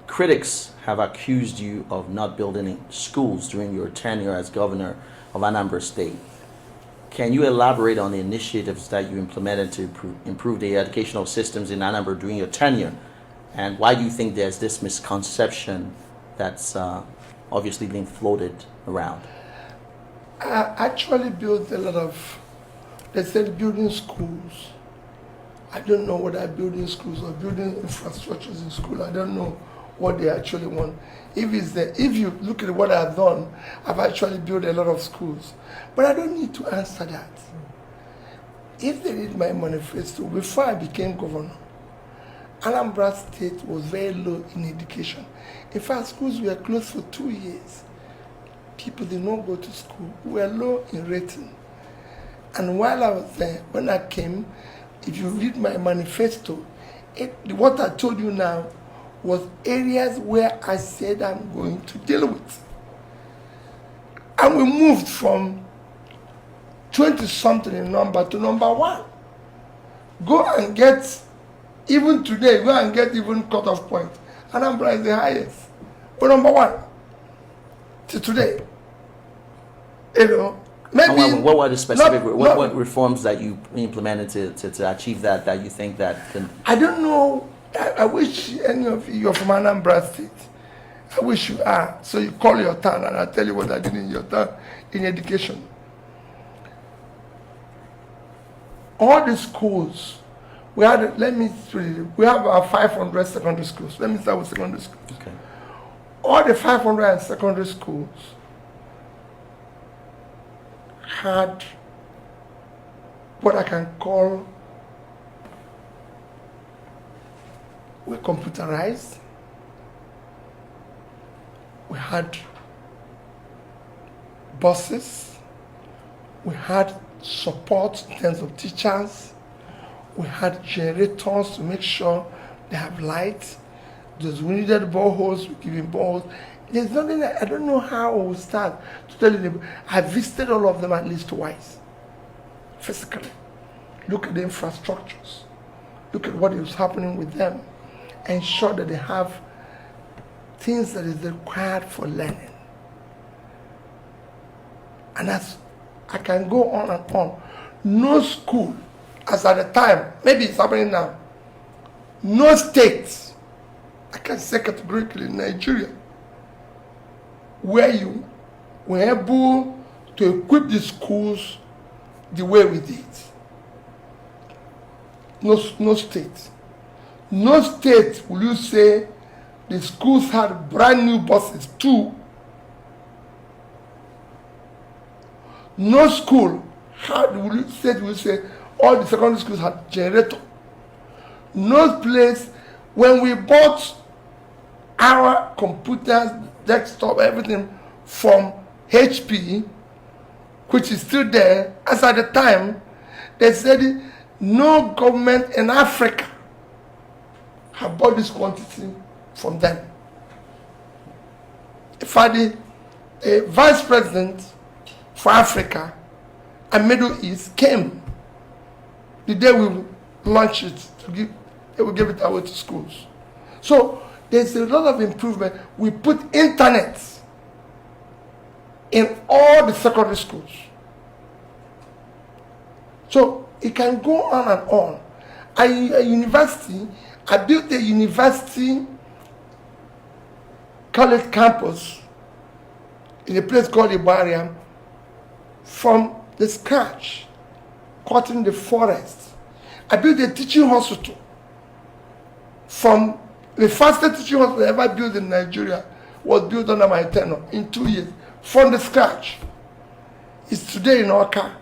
Critics have accused you of not building schools during your tenure as governor of Anambra State. Can you elaborate on the initiatives that you implemented to improve the educational systems in Anambra during your tenure? And why do you think there's this misconception that's obviously being floated around? I actually built a lot of, they said building schools. I don't know whether building schools or building infrastructures in school. I don't know what they actually want. If you look at what I've done, I've actually built a lot of schools. But I don't need to answer that. If they read my manifesto, before I became governor, Anambra State was very low in education. In fact, schools were closed for 2 years. People did not go to school. We were low in rating. And while I was there, when I came, if you read my manifesto, what I told you now was areas where I said I'm going to deal with. And we moved from 20-something in number to number 1. Go and get, even today, go and get even cutoff point. Anambra is the highest. We're number 1 to today. You know, maybe what were the specific what reforms that you implemented to achieve that you think that can? I don't know. I wish any of you are from Anambra State. I wish you are. So you call your town and I'll tell you what I did in your town in education. All the schools, we have about 500 secondary schools. Let me start with secondary schools. Okay. All the 500 secondary schools had what I can call, were computerized. We had buses. We had support in terms of teachers. We had generators to make sure they have light. Those who needed boreholes, we give them boreholes. There's nothing, I don't know how I will start to tell you. I visited all of them at least twice, physically. Look at the infrastructures. Look at what is happening with them. Ensure that they have things that is required for learning. And that's, I can go on and on. No school, as at the time, maybe it's happening now, no state, I can say categorically in Nigeria, where you were able to equip the schools the way we did. No state. No state will you say the schools had brand new buses too. No school had, will you say all the secondary schools had generator. No place, when we bought our computers, desktop, everything from HP, which is still there, as at the time, they said no government in Africa had bought this quantity from them. In fact, the vice president for Africa and Middle East came the day we launched it they will give it away to schools. So there's a lot of improvement. We put internet in all the secondary schools. So it can go on and on. A university, I built a university college campus in a place called Ibariam from the scratch, cutting the forest. I built a teaching hospital from the fastest teaching hospital ever built in Nigeria was built under my tenure in 2 years from the scratch. It's today in Awka.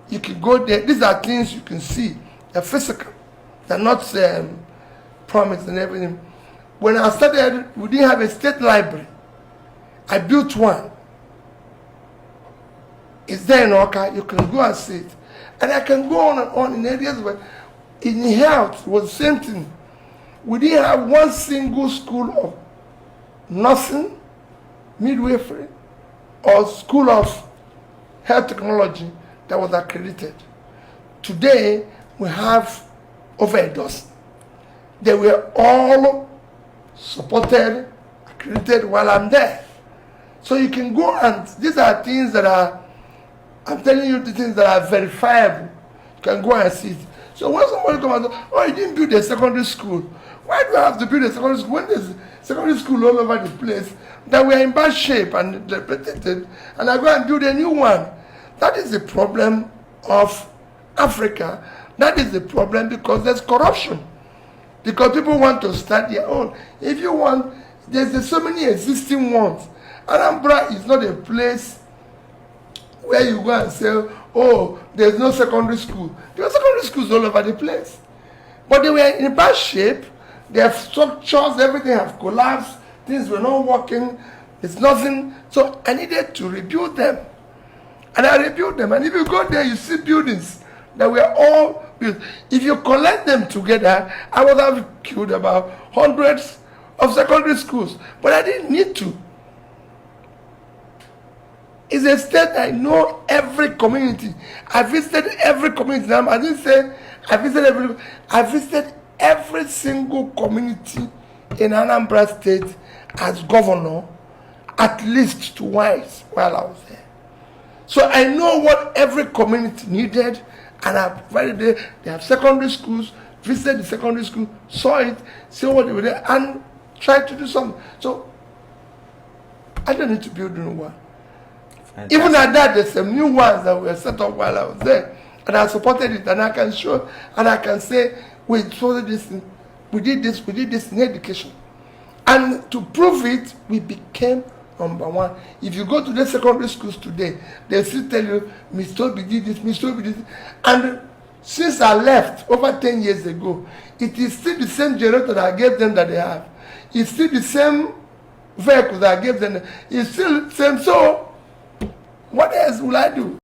You can go there. These are things you can see. They're physical. They're not promised and everything. When I started, we didn't have a state library. I built one. It's there in Awka. You can go and see it. And I can go on and on in areas where in health was the same thing. We didn't have one single school of nursing, midwifery, or school of health technology that was accredited. Today, we have over a dozen. They were all supported, accredited while I'm there. So you can go and, these are things that are, I'm telling you the things that are verifiable. You can go and see it. So when somebody comes and says, oh, you didn't build a secondary school. Why do I have to build a secondary school when there's secondary school all over the place that we are in bad shape and depleted, and I go and build a new one? That is the problem of Africa. That is the problem because there's corruption. Because people want to start their own. If you want, there's so many existing ones. Anambra is not a place where you go and say, oh, there's no secondary school. There are secondary schools all over the place. But they were in bad shape. Their structures, everything have collapsed. Things were not working. There's nothing. So I needed to rebuild them. And I rebuilt them. And if you go there, you see buildings that were all built. If you collect them together, I would have killed about hundreds of secondary schools. But I didn't need to. It's a state I know every community. I visited every community. I didn't say I visited every. I visited every single community in Anambra State as governor, at least twice while I was there. So I know what every community needed, and I provided it. They have secondary schools. Visited the secondary school, saw it, saw what they were there, and tried to do something. So I don't need to build a new one. Fantastic. Even at that, there's some new ones that were set up while I was there. And I supported it, and I can show, and I can say, we did this in education. And to prove it, we became number one. If you go to the secondary schools today, they still tell you, Mr. Obi did this, Mr. Obi did this. And since I left over 10 years ago, it is still the same generator that I gave them that they have. It's still the same vehicle that I gave them. It's still the same. So what else will I do?